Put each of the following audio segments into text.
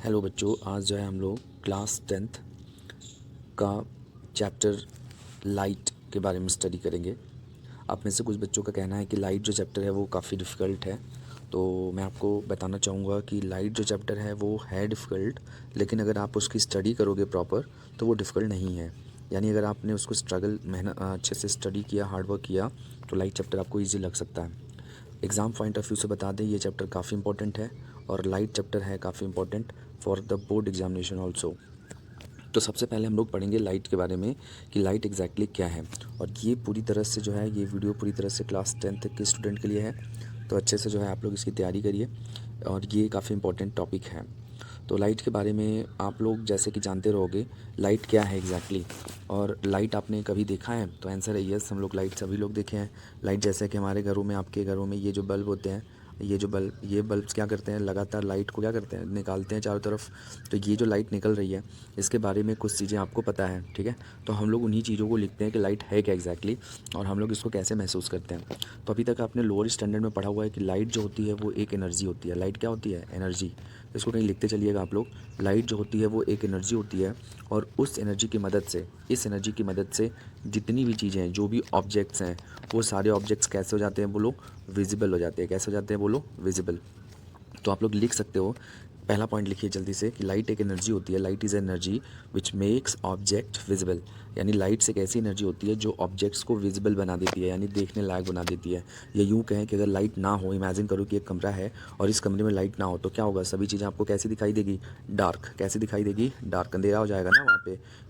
Hello बच्चों, आज जो है हम लोग क्लास 10th का चैप्टर लाइट के बारे में स्टडी करेंगे। आप में से कुछ बच्चों का कहना है कि लाइट जो चैप्टर है वो काफ़ी डिफ़िकल्ट है, तो मैं आपको बताना चाहूँगा कि लाइट जो चैप्टर है वो है डिफ़िकल्ट, लेकिन अगर आप उसकी स्टडी करोगे प्रॉपर तो वो डिफ़िकल्ट नहीं है। यानी अगर आपने उसको मेहनत अच्छे से स्टडी किया, हार्ड वर्क किया, तो लाइट चैप्टर आपको ईजी लग सकता है। एग्ज़ाम पॉइंट ऑफ व्यू से बता दें, ये चैप्टर काफ़ी इंपॉर्टेंट है और लाइट चैप्टर है काफ़ी important for the board examination also. तो सबसे पहले हम लोग पढ़ेंगे लाइट के बारे में कि लाइट एग्जैक्टली क्या है, और ये पूरी तरह से जो है ये वीडियो पूरी तरह से क्लास 10th के स्टूडेंट के लिए है। तो अच्छे से जो है आप लोग इसकी तैयारी करिए, और ये काफ़ी इंपॉर्टेंट टॉपिक है। तो लाइट के बारे में आप लोग जैसे कि जानते रहोगे लाइट क्या है एग्जैक्टली, और लाइट आपने कभी देखा है? तो आंसर है यस, हम लोग लाइट सभी लोग देखे हैं। लाइट जैसे कि हमारे घरों में, आपके घरों में ये जो बल्ब होते हैं, ये बल्ब्स क्या करते हैं, लगातार लाइट को क्या करते हैं, निकालते हैं चारों तरफ। तो ये जो लाइट निकल रही है इसके बारे में कुछ चीज़ें आपको पता है, ठीक है। तो हम लोग उन्हीं चीज़ों को लिखते हैं कि लाइट है क्या एग्जैक्टली, और हम लोग इसको कैसे महसूस करते हैं। तो अभी तक आपने लोअर स्टैंडर्ड में पढ़ा हुआ है कि लाइट जो होती है वो एक एनर्जी होती है। लाइट क्या होती है? एनर्जी। इसको कहीं लिखते चलिएगा आप लोग। लाइट जो होती है वो एक एनर्जी होती है, और उस एनर्जी की मदद से, इस एनर्जी की मदद से जितनी भी चीज़ें हैं, जो भी ऑब्जेक्ट्स हैं, वो सारे ऑब्जेक्ट्स कैसे हो जाते हैं बोलो? विजिबल हो जाते हैं। कैसे हो जाते हैं बोलो? विजिबल। तो आप लोग लिख सकते हो, पहला पॉइंट लिखिए जल्दी से कि लाइट एक एनर्जी होती है। Light is energy which makes object visible. यानी लाइट एक ऐसी एनर्जी होती है जो ऑब्जेक्ट्स को विजिबल बना देती है, यानी देखने लायक बना देती है। या यूँ कहें कि अगर लाइट ना हो, इमेजिन करो कि एक कमरा है और इस कमरे में लाइट ना हो, तो क्या होगा? सभी चीज़ें आपको कैसी दिखाई देगी? डार्क। कैसी दिखाई देगी? डार्क। अंधेरा हो जाएगा ना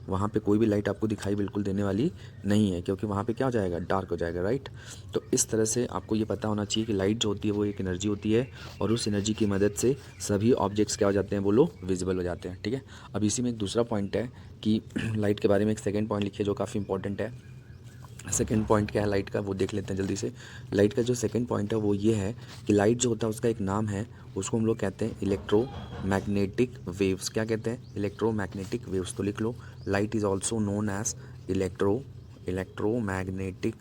वहाँ पे कोई भी लाइट आपको दिखाई बिल्कुल देने वाली नहीं है, क्योंकि वहाँ पे क्या हो जाएगा? डार्क हो जाएगा, राइट। तो इस तरह से आपको ये पता होना चाहिए कि लाइट जो होती है वो एक एनर्जी होती है, और उस एनर्जी की मदद से सभी ऑब्जेक्ट्स क्या हो जाते हैं बोलो? विजिबल हो जाते हैं, ठीक है। अब इसी में एक दूसरा पॉइंट है कि लाइट के बारे में एक सेकंड पॉइंट लिखिए जो काफ़ी इंपॉर्टेंट है। सेकंड पॉइंट क्या है लाइट का, वो देख लेते हैं जल्दी से। लाइट का जो सेकंड पॉइंट है वो ये है कि लाइट जो होता है उसका एक नाम है, उसको हम लोग कहते हैं इलेक्ट्रोमैग्नेटिक वेव्स। क्या कहते हैं? Electromagnetic waves. तो लिख लो, light is also known as electromagnetic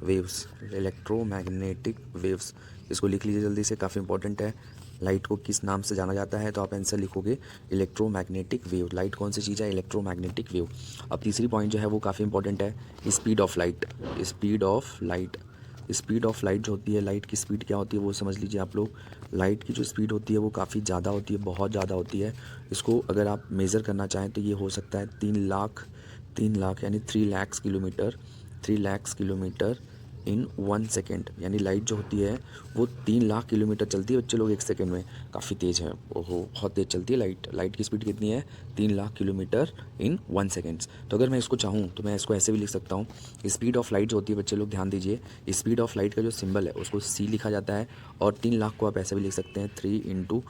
waves. Electromagnetic waves, इसको लिख लीजिए जल्दी से, काफ़ी इंपॉर्टेंट है। लाइट को किस नाम से जाना जाता है? तो आप आंसर लिखोगे इलेक्ट्रोमैग्नेटिक वेव। लाइट कौन सी चीज़ है? Electromagnetic wave. अब तीसरी पॉइंट जो है वो काफ़ी इंपॉर्टेंट है, speed of light. Speed of light. Speed of light जो होती है, लाइट की स्पीड क्या होती है वो समझ लीजिए आप लोग। लाइट की जो स्पीड होती है वो काफ़ी ज़्यादा होती है, बहुत ज़्यादा होती है। इसको अगर आप मेज़र करना चाहें तो ये हो सकता है 3 लाख यानी 3 लाख किलोमीटर, 3 लाख किलोमीटर इन 1 सेकेंड। यानी लाइट जो होती है वो 3 लाख किलोमीटर चलती है बच्चे लोग 1 सेकेंड में। काफ़ी तेज़ है, ओहो बहुत तेज़ चलती है लाइट। लाइट की स्पीड कितनी है? 3 लाख किलोमीटर इन 1 सेकेंड्स। तो अगर मैं इसको चाहूँ तो मैं इसको ऐसे भी लिख सकता हूँ। स्पीड ऑफ लाइट जो होती है बच्चे लोग ध्यान दीजिए, स्पीड ऑफ लाइट का जो सिंबल है उसको सी लिखा जाता है, और 3 लाख को आप ऐसे भी लिख सकते हैं 3 ×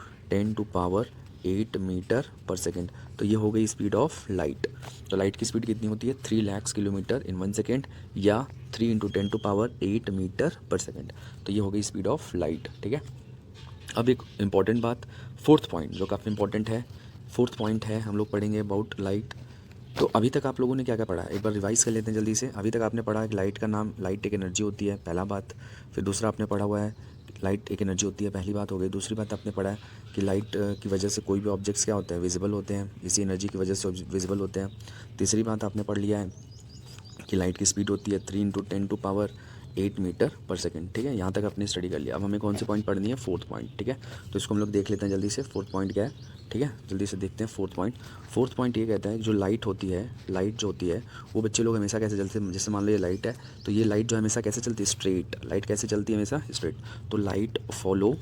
10⁸ मीटर पर सेकेंड। तो ये हो गई स्पीड ऑफ लाइट। तो लाइट की स्पीड कितनी होती है? 3 लाख किलोमीटर इन 1 सेकेंड, या 3 × 10⁸ मीटर पर सेकेंड। तो ये हो गई स्पीड ऑफ लाइट, ठीक है। अब एक इम्पॉर्टेंट बात, फोर्थ पॉइंट जो काफ़ी इंपॉर्टेंट है, फोर्थ पॉइंट है हम लोग पढ़ेंगे अबाउट लाइट। तो अभी तक आप लोगों ने क्या क्या पढ़ा है, एक बार रिवाइज कर लेते हैं जल्दी से। अभी तक आपने पढ़ा है कि लाइट का नाम, लाइट एक एनर्जी होती है, पहला बात। फिर दूसरा आपने पढ़ा हुआ है लाइट एक एनर्जी होती है, पहली बात हो गई। दूसरी बात आपने पढ़ा है कि लाइट की वजह से कोई भी ऑब्जेक्ट्स क्या होते हैं? विजिबल होते हैं, इसी एनर्जी की वजह से विजिबल होते हैं। तीसरी बात आपने पढ़ लिया है कि लाइट की स्पीड होती है 3 × 10⁸ मीटर पर सेकेंड, ठीक है। यहाँ तक आपने स्टडी कर लिया। अब हमें कौन से पॉइंट पढ़नी है? फोर्थ पॉइंट, ठीक है। तो इसको हम लोग देख लेते हैं जल्दी से, फोर्थ पॉइंट क्या है, ठीक है। जल्दी से देखते हैं फोर्थ पॉइंट। फोर्थ पॉइंट ये कहता है जो लाइट होती है, लाइट जो होती है वो बच्चे लोग हमेशा कैसे चलते हैं? जैसे मान लो ये लाइट है, तो ये लाइट जो हमेशा कैसे चलती है? स्ट्रेट। लाइट कैसे चलती है? हमेशा स्ट्रेट। तो लाइट फॉलो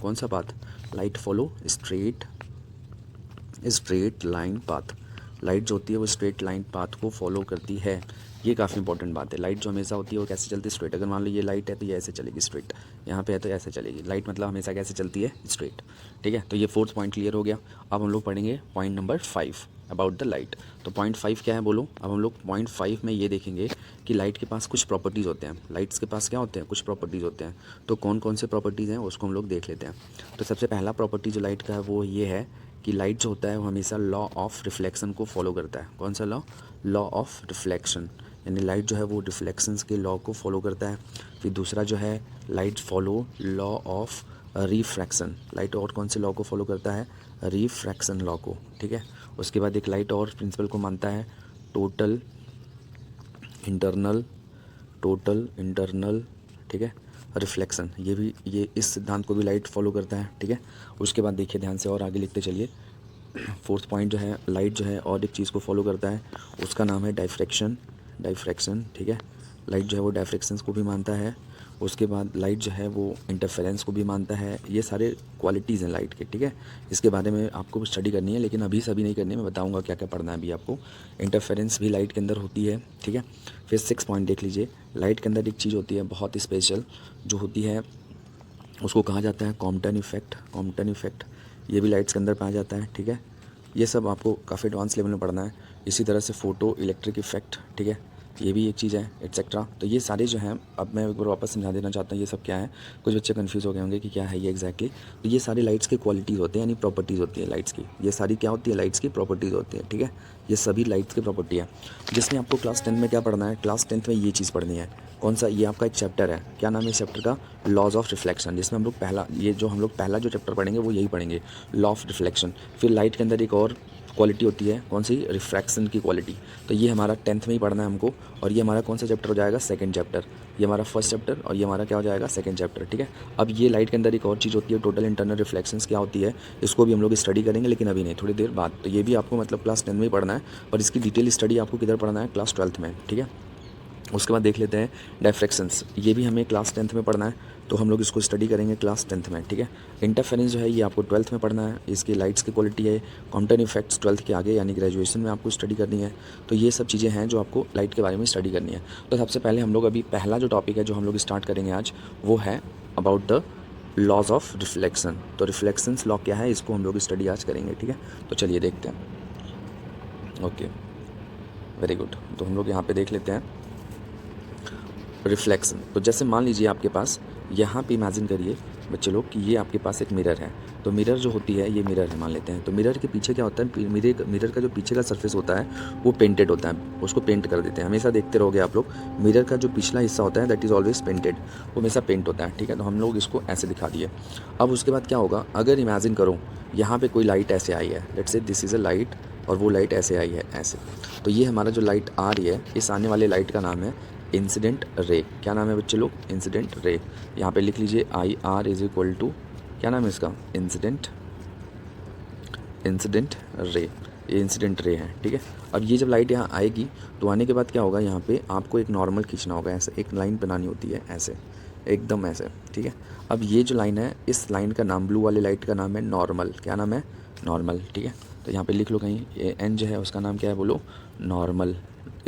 कौन सा path? Light follow straight line path. Light जो होती है वो स्ट्रेट लाइन पाथ को फॉलो करती है। ये काफ़ी इंपॉर्टेंट बात है। लाइट जो हमेशा होती है वो कैसे चलती है? स्ट्रेट। अगर मान लो ये लाइट है तो ये ऐसे चलेगी स्ट्रेट, यहाँ पे है तो ऐसे चलेगी। लाइट मतलब हमेशा कैसे चलती है? स्ट्रेट, ठीक है। तो ये फोर्थ पॉइंट क्लियर हो गया। अब हम लोग पढ़ेंगे point number 5 about the light. तो पॉइंट 5 क्या है बोलो? अब हम लोग पॉइंट 5 में ये देखेंगे कि लाइट के पास कुछ प्रॉपर्टीज़ होते हैं। लाइट्स के पास क्या होते हैं? कुछ प्रॉपर्टीज़ होते हैं। तो कौन कौन से प्रॉपर्टीज़ हैं उसको हम लोग देख लेते हैं। तो सबसे पहला प्रॉपर्टी जो लाइट का है वो ये है कि लाइट जो होता है वो हमेशा लॉ ऑफ रिफ्लेक्शन को फॉलो करता है। कौन सा लॉ? Law of reflection. यानी लाइट जो है वो रिफ्लेक्शंस के लॉ को फॉलो करता है। फिर दूसरा जो है light follow law of refraction. Light और कौन से लॉ को फॉलो करता है? रिफ्रैक्शन लॉ को, ठीक है। उसके बाद एक लाइट और प्रिंसिपल को मानता है, टोटल इंटरनल, ठीक है, रिफ्लेक्शन। ये इस सिद्धांत को भी लाइट फॉलो करता है, ठीक है। उसके बाद देखिए ध्यान से और आगे लिखते चलिए। फोर्थ पॉइंट जो है, लाइट जो है और एक चीज़ को फॉलो करता है, उसका नाम है डायफ्रैक्शन, ठीक है। लाइट जो है वो डायफ्रैक्शंस को भी मानता है। उसके बाद लाइट जो है वो इंटरफेरेंस को भी मानता है। ये सारे क्वालिटीज़ हैं लाइट के, ठीक है। इसके बारे में आपको स्टडी करनी है, लेकिन अभी सभी नहीं करनी है, मैं बताऊंगा क्या क्या पढ़ना है अभी आपको। इंटरफेरेंस भी लाइट के अंदर होती है, ठीक है। फिर 6 पॉइंट देख लीजिए। लाइट के अंदर एक चीज़ होती है बहुत स्पेशल, जो होती है उसको कहा जाता है कॉम्पटन इफेक्ट। ये भी लाइट्स के अंदर पाया जाता है, ठीक है। ये सब आपको काफ़ी एडवांस लेवल में पढ़ना है। इसी तरह से फोटो इलेक्ट्रिक इफेक्ट, ठीक है, ये भी एक चीज़ है, एट्सेट्रा। तो ये सारे जो हैं, अब मैं एक बार वापस समझा देना चाहता हूँ ये सब क्या है। कुछ बच्चे कंफ्यूज हो गए होंगे कि क्या है ये एग्जैक्टली। तो ये सारी लाइट्स के क्वालिटीज़ होते हैं, यानी प्रॉपर्टीज़ होती है लाइट्स की। ये सारी क्या होती है, लाइट्स की प्रॉपर्टीज़ होती है, ठीक है। ये सभी लाइट्स की प्रॉपर्टी है, जिसमें आपको क्लास 10 में क्या पढ़ना है। क्लास 10 में ये चीज़ पढ़नी है। कौन सा, ये आपका एक चैप्टर है, क्या नाम है इस चैप्टर का, लॉज ऑफ रिफ्लेक्शन, जिसमें हम लोग पहला जो चैप्टर पढ़ेंगे वो यही पढ़ेंगे, लॉ ऑफ रिफ्लेक्शन। फिर लाइट के अंदर एक और क्वालिटी होती है, कौन सी, रिफ्रैक्शन की क्वालिटी। तो ये हमारा 10th में ही पढ़ना है हमको। और ये हमारा कौन सा चैप्टर हो जाएगा, सेकंड चैप्टर। ये हमारा फर्स्ट चैप्टर और ये हमारा क्या हो जाएगा, सेकंड चैप्टर, ठीक है। अब ये लाइट के अंदर एक और चीज़ होती है, टोटल इंटरनल रिफ्लेक्शंस क्या होती है, इसको भी हम लोग स्टडी करेंगे, लेकिन अभी नहीं, थोड़ी देर बाद। तो ये भी आपको मतलब क्लास 10 में ही पढ़ना है, और इसकी डिटेल स्टडी आपको किधर पढ़ना है, क्लास 12th में, ठीक है। उसके बाद देख लेते हैं डायफ्रैक्शंस। ये भी हमें क्लास 10th में पढ़ना है, तो हम लोग इसको स्टडी करेंगे क्लास 10th में, ठीक है। इंटरफेरेंस जो है ये आपको 12th में पढ़ना है, इसकी लाइट्स की क्वालिटी है। कॉम्पटन इफेक्ट्स 12th के आगे यानी ग्रेजुएशन में आपको स्टडी करनी है। तो ये सब चीज़ें हैं जो आपको लाइट के बारे में स्टडी करनी है। तो सबसे पहले हम लोग अभी पहला जो टॉपिक है जो हम लोग स्टार्ट करेंगे आज, वो है about the laws of reflection. तो रिफ्लेक्शंस लॉ क्या है, इसको हम लोग स्टडी आज करेंगे, ठीक है। तो चलिए देखते हैं। Okay, very good. तो हम लोग यहाँ पे देख लेते हैं रिफ्लेक्शन। तो जैसे मान लीजिए आपके पास यहाँ पे इमेजिन करिए बच्चे लोग कि ये आपके पास एक मिरर है। तो मिरर जो होती है, ये मिरर है मान लेते हैं। तो मिरर के पीछे क्या होता है, मिरर का जो पीछे का सरफेस होता है वो पेंटेड होता है, उसको पेंट कर देते हैं। हमेशा देखते रहोगे आप लोग, मिरर का जो पिछला हिस्सा होता है दैट इज़ ऑलवेज पेंटेड, वो हमेशा पेंट होता है, ठीक है। तो हम लोग इसको ऐसे दिखा दिए। अब उसके बाद क्या होगा, अगर इमेजिन करो यहाँ पर कोई लाइट ऐसे आई है, let's say this is a light, और वो लाइट ऐसे आई है ऐसे। तो ये हमारा जो लाइट आ रही है, इस आने वाले लाइट का नाम है इंसिडेंट रे। क्या नाम है बच्चे लोग, इंसिडेंट रे। यहाँ पे लिख लीजिए IR इज इक्वल टू, क्या नाम है इसका, इंसिडेंट रे। ये इंसिडेंट रे है, ठीक है। अब ये जब लाइट यहाँ आएगी तो आने के बाद क्या होगा, यहाँ पे आपको एक नॉर्मल खींचना होगा, ऐसे एक लाइन बनानी होती है, ऐसे एकदम ऐसे, ठीक है। अब ये जो लाइन है, इस लाइन का नाम, ब्लू वाली लाइट का नाम है नॉर्मल। क्या नाम है, नॉर्मल, ठीक है। तो यहाँ पे लिख लो कहीं, ये एन जो है उसका नाम क्या है, बोलो, नॉर्मल।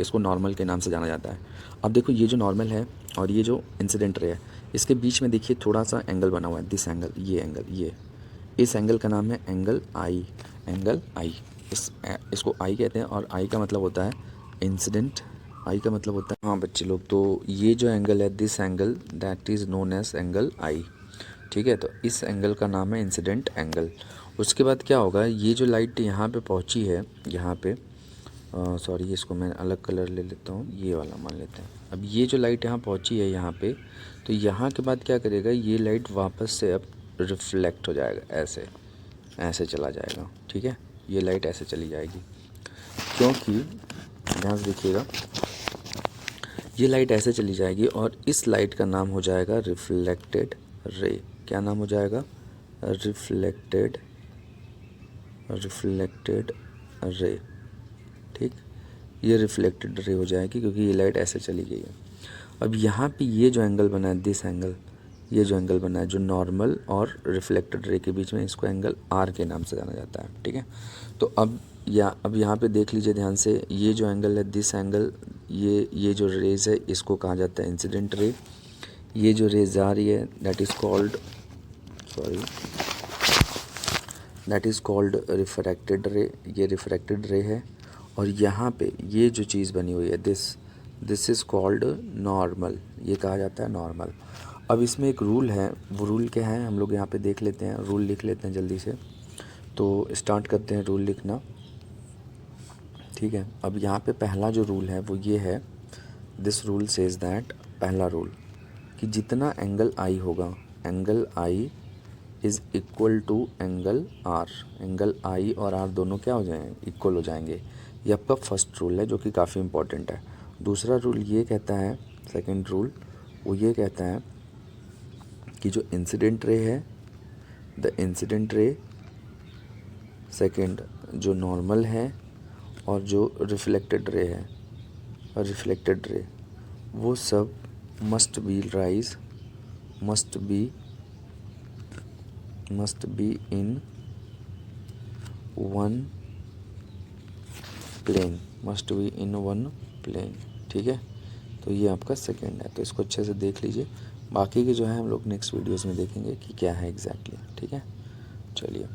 इसको नॉर्मल के नाम से जाना जाता है। अब देखो ये जो नॉर्मल है और ये जो इंसिडेंट रे है, इसके बीच में देखिए थोड़ा सा एंगल बना हुआ है, दिस एंगल, ये एंगल, ये इस एंगल का नाम है एंगल आई, एंगल आई। इसको आई कहते हैं, और आई का मतलब होता है इंसिडेंट, आई का मतलब होता है, हाँ बच्चे लोग, तो ये जो एंगल है, this angle that is known as angle i, ठीक है। तो इस एंगल का नाम है इंसिडेंट एंगल। उसके बाद क्या होगा, ये जो लाइट यहाँ पे पहुँची है, यहाँ पे सॉरी इसको मैं अलग कलर ले लेता हूँ, ये वाला मान लेते हैं। अब ये जो लाइट यहाँ पहुँची है यहाँ पे, तो यहाँ के बाद क्या करेगा, ये लाइट वापस से अब रिफ्लेक्ट हो जाएगा, ऐसे चला जाएगा, ठीक है। ये लाइट ऐसे चली जाएगी, क्योंकि ध्यान से देखिएगा, ये लाइट ऐसे चली जाएगी और इस लाइट का नाम हो जाएगा रिफ्लेक्टेड रे। क्या नाम हो जाएगा, रिफ्लेक्टेड रे, ठीक। ये रिफ्लेक्टेड रे हो जाएगी क्योंकि ये लाइट ऐसे चली गई है। अब यहाँ पे ये जो एंगल बना है, दिस एंगल, ये जो एंगल बना है जो नॉर्मल और रिफ्लेक्टेड रे के बीच में, इसको एंगल R के नाम से जाना जाता है, ठीक है। तो अब यहाँ पे देख लीजिए ध्यान से, ये जो एंगल है, दिस एंगल, ये जो रेज है इसको कहा जाता है इंसिडेंट रे। ये जो रेज आ रही है दैट इज़ कॉल्ड रिफ्रैक्टेड रे, ये रिफ्रैक्टेड रे है। और यहाँ पे ये जो चीज़ बनी हुई है, दिस इज़ कॉल्ड नॉर्मल, ये कहा जाता है नॉर्मल। अब इसमें एक रूल है, वो रूल क्या है हम लोग यहाँ पे देख लेते हैं, रूल लिख लेते हैं जल्दी से। तो स्टार्ट करते हैं रूल लिखना, ठीक है। अब यहाँ पे पहला जो रूल है वो ये है, दिस रूल सेज दैट, पहला रूल कि जितना एंगल आई होगा, angle i is equal to angle r. Angle i और आर दोनों क्या हो जाएंगे, इक्वल हो जाएंगे। ये आपका फर्स्ट रूल है जो कि काफ़ी इंपॉर्टेंट है। दूसरा रूल ये कहता है, सेकंड रूल वो ये कहता है कि जो इंसिडेंट रे है, द इंसिडेंट रे, सेकंड जो नॉर्मल है और जो रिफ्लेक्टेड रे है, रिफ्लेक्टेड रे, वो सब must be rise, must be in one plane, must be in one plane. ठीक है, तो ये आपका सेकंड है, तो इसको अच्छे से देख लीजिए। बाकी के जो है हम लोग नेक्स्ट वीडियोस में देखेंगे कि क्या है एग्जैक्टली। ठीक है, चलिए।